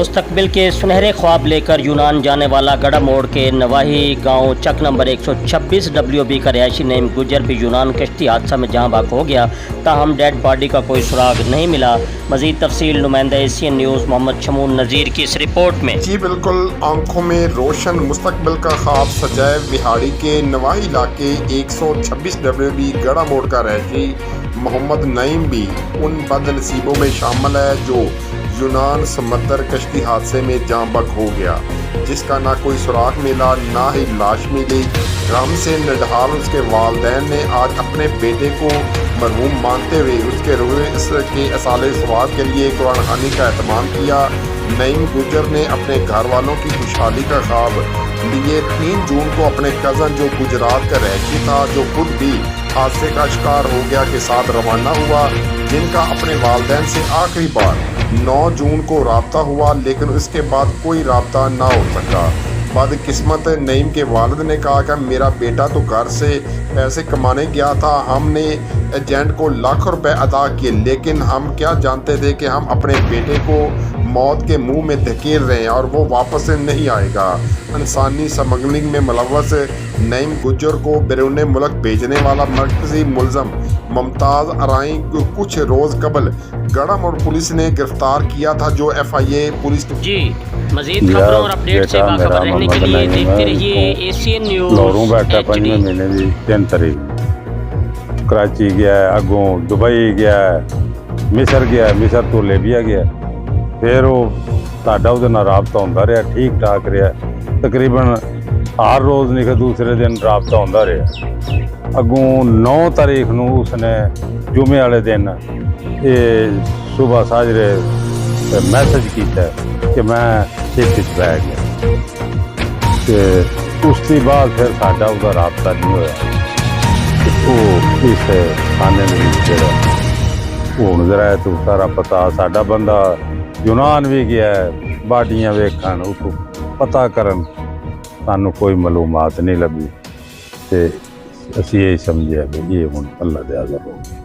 मुस्तकबिल के सुनहरे ख्वाब लेकर यूनान जाने वाला गड़ा मोड़ के नवाही गांव चक नंबर 126 WB का रहायशी नईम गुजर भी यूनान कश्ती हादसा में जहां बाक हो गया, ताहम डेड बॉडी का कोई सुराग नहीं मिला। मजीद तफसील नुमाइंदा एशियन न्यूज़ मोहम्मद शमून नज़ीर की इस रिपोर्ट में। जी बिल्कुल, आंखों में रोशन मुस्तकबिल का ख्वाब सजाए बिहाड़ी के नवाही इलाके 126 WB गड़ा मोड़ का रहायशी मोहम्मद नईम भी उन बदनसीबों में शामिल है जो यूनान समंदर कश्ती हादसे में जाँ बक हो गया, जिसका ना कोई सुराग मिला ना ही लाश मिली। गम से निढाल उसके वालिदैन ने आज अपने बेटे को मरहूम मानते हुए उसके रूह के असाले सवाब के लिए कुरान खानी का एहतमाम किया। नईम गुजर ने अपने घर वालों की खुशहाली का ख्वाब लिए 3 जून को अपने कज़न जो गुजरात का रहायशी था, जो खुद भी हादसे का शिकार हो गया, के साथ रवाना हुआ, जिनका अपने वालिदैन से आखिरी बार 9 जून को राब्ता हुआ, लेकिन उसके बाद कोई राब्ता ना हो सका। बदकिस्मत नईम के वालिद ने कहा कि मेरा बेटा तो घर से पैसे कमाने गया था, हमने एजेंट को लाख रुपए अदा किए, लेकिन हम क्या जानते थे कि हम अपने बेटे को मौत के मुंह में धकेल रहे हैं और वो वापस नहीं आएगा। इंसानी स्मगलिंग में मुलव्वस नईम गुजर को बैरून मुल्क भेजने वाला मरकजी मुलजम मुमताज़ अराई को कुछ रोज़ कबल गड़ा मोड़ पुलिस ने गिरफ्तार किया था, जो FIA पुलिस जी मजीद खबरों और अपडेट से बाखबर रहने के लिए देखते रहिए एशियन न्यूज़। लाहौरों बैठा 5वें महीने की 3 तारीख कराची गया, अगों दुबई गया, मिस्र गया, मिस्र तो लीबिया गया, फिर वो साडा उहदे नाल राबता होंदा रहा, ठीक ठाक रहा, तकरीबन हर रोज़ नहीं कि दूसरे दिन राबता होंदा रहा। अगों 9 तारीख नूं उसने जुमे वाले दिन ये सुबह साजरे मैसेज किया कि मैं शिप च बह गया, तो उसके बाद फिर साडा उसका राबता नहीं होया। वो इस थाने जो हूँ जरा तो सारा पता, साडा बंदा यूनान भी गया है बाडियाँ वेखण, उसको पता करन, सानू कोई मालूमात नहीं लगी, तो असी यही समझिया कि ये हुण अल्लाह दे अज़र हो गया।